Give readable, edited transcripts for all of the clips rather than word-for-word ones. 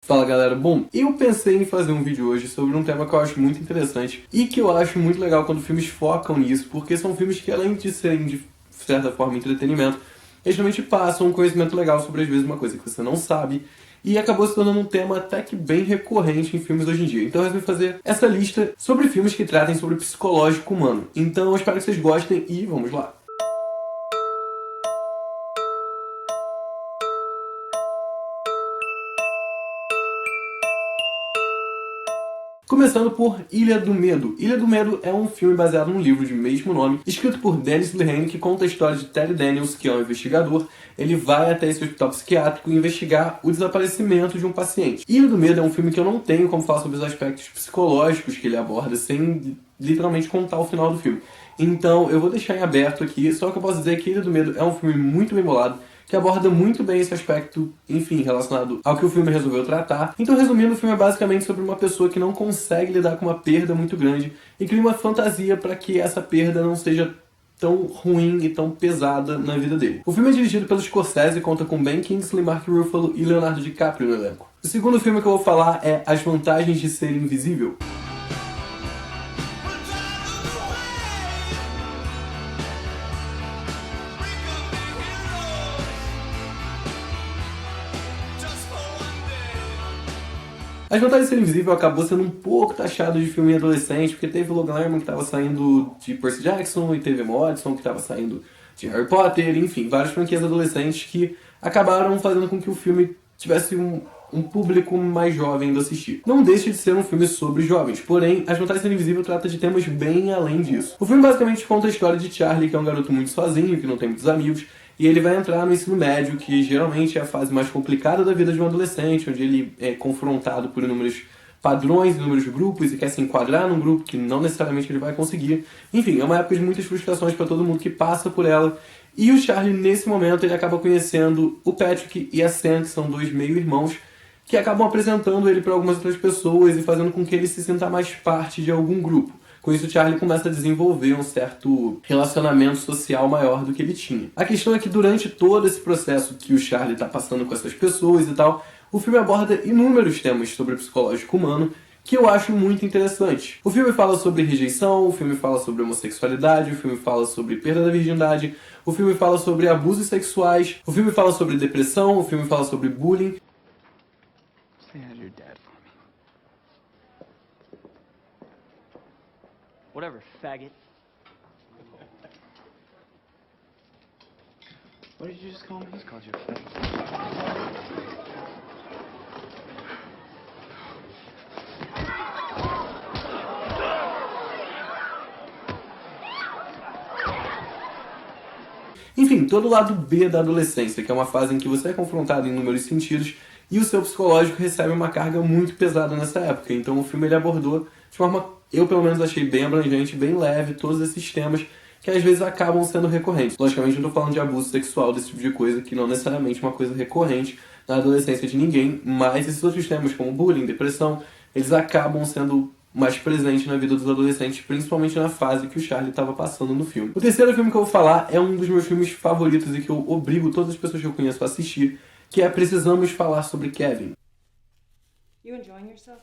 Fala galera, bom, eu pensei em fazer um vídeo hoje sobre um tema que eu acho muito interessante e que eu acho muito legal quando filmes focam nisso, porque são filmes que além de serem de certa forma entretenimento, eles realmente passam um conhecimento legal sobre às vezes uma coisa que você não sabe e acabou se tornando um tema até que bem recorrente em filmes hoje em dia. Então eu resolvi fazer essa lista sobre filmes que tratem sobre o psicológico humano. Então eu espero que vocês gostem e vamos lá! Começando por Ilha do Medo. Ilha do Medo é um filme baseado num livro de mesmo nome, escrito por Dennis Lehane, que conta a história de Terry Daniels, que é um investigador. Ele vai até esse hospital psiquiátrico investigar o desaparecimento de um paciente. Ilha do Medo é um filme que eu não tenho como falar sobre os aspectos psicológicos que ele aborda, sem literalmente contar o final do filme. Então eu vou deixar em aberto aqui, só que eu posso dizer que Ilha do Medo é um filme muito bem bolado, que aborda muito bem esse aspecto, enfim, relacionado ao que o filme resolveu tratar. Então, resumindo, o filme é basicamente sobre uma pessoa que não consegue lidar com uma perda muito grande e cria uma fantasia para que essa perda não seja tão ruim e tão pesada na vida dele. O filme é dirigido pelo Scorsese e conta com Ben Kingsley, Mark Ruffalo e Leonardo DiCaprio no elenco. O segundo filme que eu vou falar é As Vantagens de Ser Invisível. As Vantagens de Ser Invisível acabou sendo um pouco taxado de filme adolescente, porque teve o Logan Lerman que estava saindo de Percy Jackson, e teve Emma Watson que estava saindo de Harry Potter, enfim, várias franquias adolescentes que acabaram fazendo com que o filme tivesse um público mais jovem do assistir. Não deixa de ser um filme sobre jovens, porém, As Vantagens de Ser Invisível trata de temas bem além disso. O filme basicamente conta a história de Charlie, que é um garoto muito sozinho, que não tem muitos amigos, e ele vai entrar no ensino médio, que geralmente é a fase mais complicada da vida de um adolescente, onde ele é confrontado por inúmeros padrões, inúmeros grupos, e quer se enquadrar num grupo que não necessariamente ele vai conseguir. Enfim, é uma época de muitas frustrações para todo mundo que passa por ela. E o Charlie, nesse momento, ele acaba conhecendo o Patrick e a Sam, que são dois meio-irmãos, que acabam apresentando ele para algumas outras pessoas e fazendo com que ele se sinta mais parte de algum grupo. Com isso, o Charlie começa a desenvolver um certo relacionamento social maior do que ele tinha. A questão é que durante todo esse processo que o Charlie está passando com essas pessoas e tal, o filme aborda inúmeros temas sobre o psicológico humano que eu acho muito interessante. O filme fala sobre rejeição, o filme fala sobre homossexualidade, o filme fala sobre perda da virgindade, o filme fala sobre abusos sexuais, o filme fala sobre depressão, o filme fala sobre bullying. Whatever, faggot. What did you just call me? I just called you a faggot. Enfim, todo o lado B da adolescência, que é uma fase em que você é confrontado em inúmeros sentidos e o seu psicológico recebe uma carga muito pesada nessa época. Então o filme ele abordou de forma, eu pelo menos achei bem abrangente, bem leve, todos esses temas que às vezes acabam sendo recorrentes. Logicamente eu não estou falando de abuso sexual, desse tipo de coisa, que não necessariamente é uma coisa recorrente na adolescência de ninguém, mas esses outros temas como bullying, depressão, eles acabam sendo mais presentes na vida dos adolescentes, principalmente na fase que o Charlie estava passando no filme. O terceiro filme que eu vou falar é um dos meus filmes favoritos e que eu obrigo todas as pessoas que eu conheço a assistir, que é Precisamos Falar Sobre Kevin. You enjoying yourself?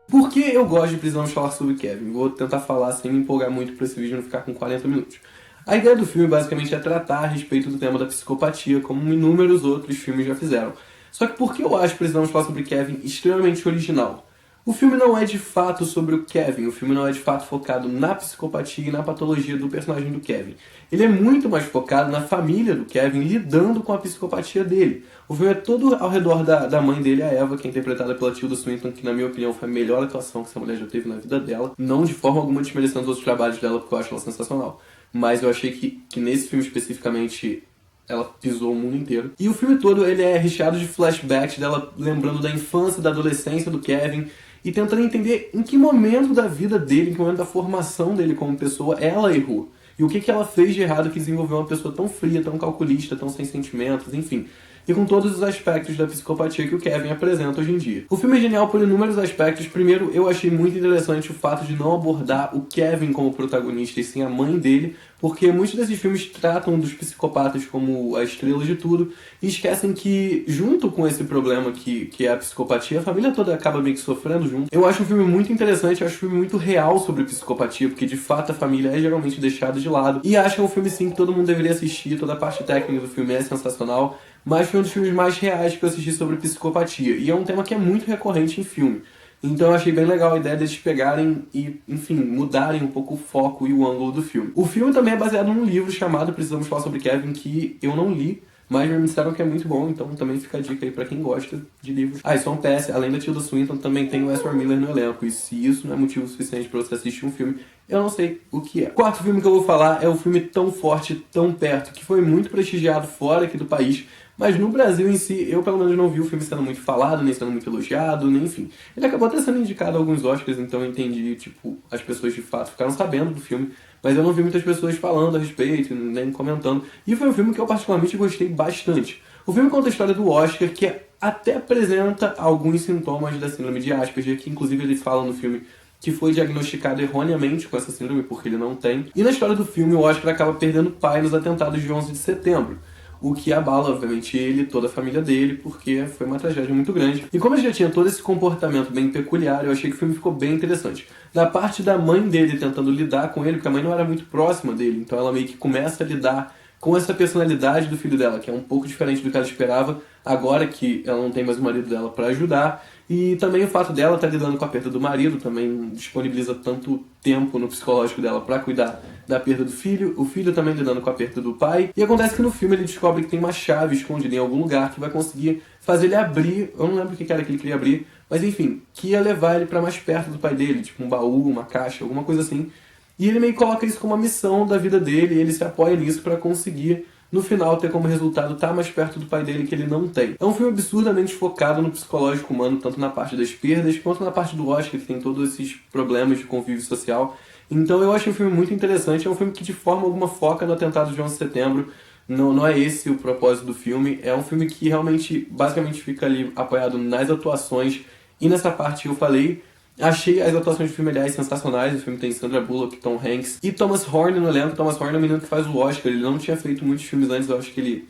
Por que eu gosto de Precisamos Falar Sobre Kevin? Vou tentar falar sem me empolgar muito para esse vídeo não ficar com 40 minutos. A ideia do filme basicamente é tratar a respeito do tema da psicopatia, como inúmeros outros filmes já fizeram. Só que por que eu acho Precisamos Falar Sobre Kevin extremamente original? O filme não é de fato sobre o Kevin, o filme não é de fato focado na psicopatia e na patologia do personagem do Kevin. Ele é muito mais focado na família do Kevin lidando com a psicopatia dele. O filme é todo ao redor da mãe dele, a Eva, que é interpretada pela Tilda Swinton, que na minha opinião foi a melhor atuação que essa mulher já teve na vida dela. Não de forma alguma desmerecendo os outros trabalhos dela, porque eu acho ela sensacional. Mas eu achei que nesse filme especificamente ela pisou o mundo inteiro. E o filme todo ele é recheado de flashbacks dela lembrando da infância, da adolescência do Kevin e tentando entender em que momento da vida dele, em que momento da formação dele como pessoa, ela errou. E o que ela fez de errado que desenvolveu uma pessoa tão fria, tão calculista, tão sem sentimentos, enfim. E com todos os aspectos da psicopatia que o Kevin apresenta hoje em dia. O filme é genial por inúmeros aspectos. Primeiro, eu achei muito interessante o fato de não abordar o Kevin como protagonista e sim a mãe dele, porque muitos desses filmes tratam dos psicopatas como a estrela de tudo e esquecem que, junto com esse problema que é a psicopatia, a família toda acaba meio que sofrendo junto. Eu acho um filme muito interessante, eu acho um filme muito real sobre psicopatia, porque de fato a família é geralmente deixada de lado. E acho que é um filme sim que todo mundo deveria assistir, toda a parte técnica do filme é sensacional, mas foi um dos filmes mais reais que eu assisti sobre psicopatia. E é um tema que é muito recorrente em filme. Então eu achei bem legal a ideia deles pegarem e, enfim, mudarem um pouco o foco e o ângulo do filme. O filme também é baseado num livro chamado Precisamos Falar Sobre Kevin, que eu não li, mas me disseram que é muito bom, então também fica a dica aí pra quem gosta de livros. Ah, e só um PS, além da Tilda Swinton, também tem o Ezra Miller no elenco, e se isso não é motivo suficiente pra você assistir um filme, eu não sei o que é. O quarto filme que eu vou falar é o filme Tão Forte, Tão Perto, que foi muito prestigiado fora aqui do país, mas no Brasil em si, eu pelo menos não vi o filme sendo muito falado, nem sendo muito elogiado, nem enfim. Ele acabou até sendo indicado a alguns Oscars, então eu entendi, tipo, as pessoas de fato ficaram sabendo do filme, mas eu não vi muitas pessoas falando a respeito, nem comentando. E foi um filme que eu particularmente gostei bastante. O filme conta a história do Oscar, que até apresenta alguns sintomas da síndrome de Asperger, que inclusive ele fala no filme que foi diagnosticado erroneamente com essa síndrome, porque ele não tem. E na história do filme, o Oscar acaba perdendo o pai nos atentados de 11 de setembro. O que abala, obviamente, ele e toda a família dele, porque foi uma tragédia muito grande. E como ele já tinha todo esse comportamento bem peculiar, eu achei que o filme ficou bem interessante. Da parte da mãe dele tentando lidar com ele, porque a mãe não era muito próxima dele, então ela meio que começa a lidar com essa personalidade do filho dela, que é um pouco diferente do que ela esperava, agora que ela não tem mais o marido dela para ajudar. E também o fato dela estar lidando com a perda do marido também disponibiliza tanto tempo no psicológico dela para cuidar da perda do filho, o filho também lidando com a perda do pai. E acontece que no filme ele descobre que tem uma chave escondida em algum lugar que vai conseguir fazer ele abrir, eu não lembro o que era que ele queria abrir, mas enfim, que ia levar ele para mais perto do pai dele, tipo um baú, uma caixa, alguma coisa assim. E ele meio que coloca isso como uma missão da vida dele, e ele se apoia nisso para conseguir, no final, ter como resultado estar mais perto do pai dele, que ele não tem. É um filme absurdamente focado no psicológico humano, tanto na parte das perdas, quanto na parte do Oscar, que tem todos esses problemas de convívio social. Então eu acho um filme muito interessante, é um filme que de forma alguma foca no atentado de 11 de setembro, não é esse o propósito do filme, é um filme que realmente, basicamente, fica ali apoiado nas atuações, e nessa parte que eu falei. Achei as atuações do filme, aliás, sensacionais. O filme tem Sandra Bullock, Tom Hanks e Thomas Horne no elenco. Thomas Horne é o menino que faz o Oscar. Ele não tinha feito muitos filmes antes, eu acho que ele...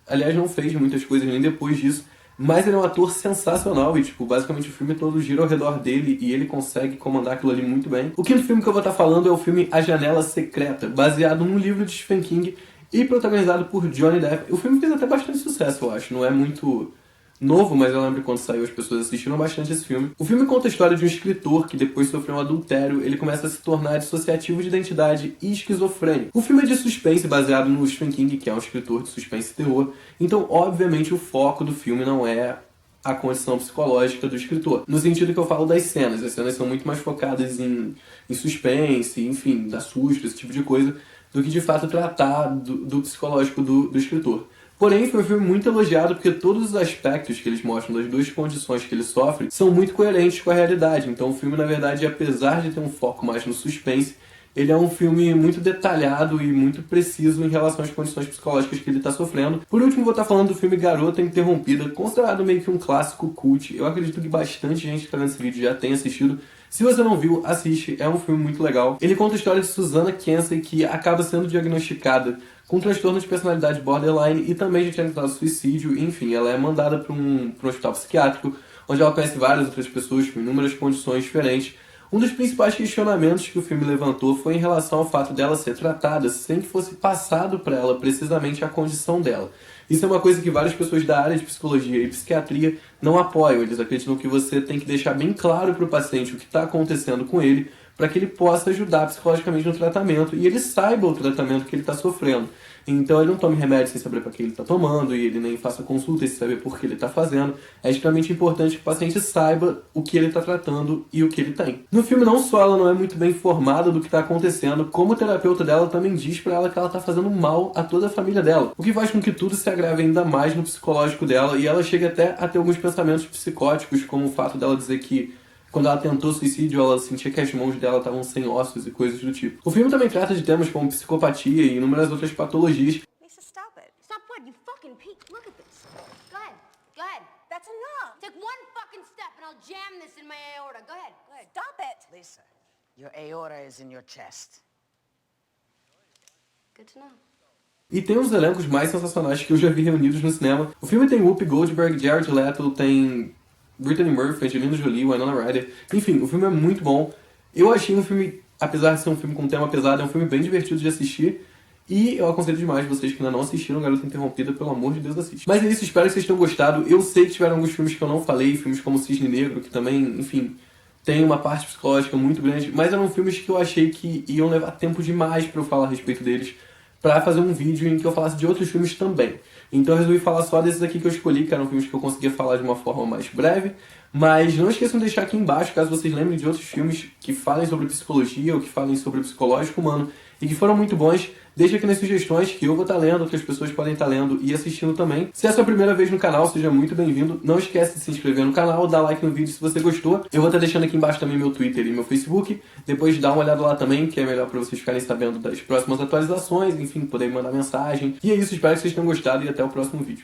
Aliás, não fez muitas coisas nem depois disso. Mas ele é um ator sensacional e, tipo, basicamente o filme todo gira ao redor dele e ele consegue comandar aquilo ali muito bem. O quinto filme que eu vou estar falando é o filme A Janela Secreta, baseado num livro de Stephen King e protagonizado por Johnny Depp. O filme fez até bastante sucesso, eu acho. Não é muito novo, mas eu lembro que quando saiu as pessoas assistiram bastante esse filme. O filme conta a história de um escritor que depois sofreu um adultério, ele começa a se tornar dissociativo de identidade e esquizofrênico. O filme é de suspense, baseado no Stephen King, que é um escritor de suspense e terror, então obviamente o foco do filme não é a condição psicológica do escritor. No sentido que eu falo das cenas, as cenas são muito mais focadas em suspense, enfim, dar susto, esse tipo de coisa, do que de fato tratar do psicológico do escritor. Porém, foi um filme muito elogiado porque todos os aspectos que eles mostram das duas condições que ele sofre são muito coerentes com a realidade. Então o filme, na verdade, apesar de ter um foco mais no suspense, ele é um filme muito detalhado e muito preciso em relação às condições psicológicas que ele está sofrendo. Por último, vou estar falando do filme Garota Interrompida, considerado meio que um clássico cult. Eu acredito que bastante gente que está vendo esse vídeo já tenha assistido. Se você não viu, assiste, é um filme muito legal. Ele conta a história de Susanna Kensey, que acaba sendo diagnosticada com transtorno de personalidade borderline e também já tinha tentado suicídio. Enfim, ela é mandada para um hospital psiquiátrico, onde ela conhece várias outras pessoas com inúmeras condições diferentes. Um dos principais questionamentos que o filme levantou foi em relação ao fato dela ser tratada sem que fosse passado para ela precisamente a condição dela. Isso é uma coisa que várias pessoas da área de psicologia e psiquiatria não apoiam. Eles acreditam que você tem que deixar bem claro para o paciente o que está acontecendo com ele, para que ele possa ajudar psicologicamente no tratamento e ele saiba o tratamento que ele está sofrendo. Então ele não tome remédio sem saber para que ele está tomando e ele nem faça consulta sem saber por que ele está fazendo. É extremamente importante que o paciente saiba o que ele está tratando e o que ele tem. No filme não só ela não é muito bem informada do que está acontecendo, como o terapeuta dela também diz para ela que ela está fazendo mal a toda a família dela. O que faz com que tudo se agrave ainda mais no psicológico dela e ela chega até a ter alguns pensamentos psicóticos, como o fato dela dizer que quando ela tentou suicídio, ela sentia que as mãos dela estavam sem ossos e coisas do tipo. O filme também trata de temas como psicopatia e inúmeras outras patologias. Lisa, stop it. Stop what? You fucking peek. Look at this. Go ahead. Go ahead. That's enough. Take one fucking step and I'll jam this in my aorta. Go ahead. Go ahead. Stop it. Lisa, your aorta is in your chest. Good to know. E tem os elencos mais sensacionais que eu já vi reunidos no cinema. O filme tem Whoopi Goldberg, Jared Leto, tem Brittany Murphy, Angelina Jolie, Winona Ryder. Enfim, o filme é muito bom. Eu achei um filme, apesar de ser um filme com tema pesado, é um filme bem divertido de assistir. E eu aconselho demais vocês que ainda não assistiram Garota Interrompida, pelo amor de Deus, assiste. Mas é isso, espero que vocês tenham gostado. Eu sei que tiveram alguns filmes que eu não falei, filmes como Cisne Negro, que também, enfim, tem uma parte psicológica muito grande. Mas eram filmes que eu achei que iam levar tempo demais pra eu falar a respeito deles, pra fazer um vídeo em que eu falasse de outros filmes também. Então eu resolvi falar só desses aqui que eu escolhi, que eram filmes que eu conseguia falar de uma forma mais breve. Mas não esqueçam de deixar aqui embaixo, caso vocês lembrem de outros filmes que falem sobre psicologia ou que falem sobre o psicológico humano e que foram muito bons. Deixa aqui nas sugestões que eu vou estar lendo, outras pessoas podem estar lendo e assistindo também. Se é a sua primeira vez no canal, seja muito bem-vindo. Não esquece de se inscrever no canal, dar like no vídeo se você gostou. Eu vou estar deixando aqui embaixo também meu Twitter e meu Facebook. Depois dá uma olhada lá também, que é melhor para vocês ficarem sabendo das próximas atualizações, enfim, poderem mandar mensagem. E é isso, espero que vocês tenham gostado e até o próximo vídeo.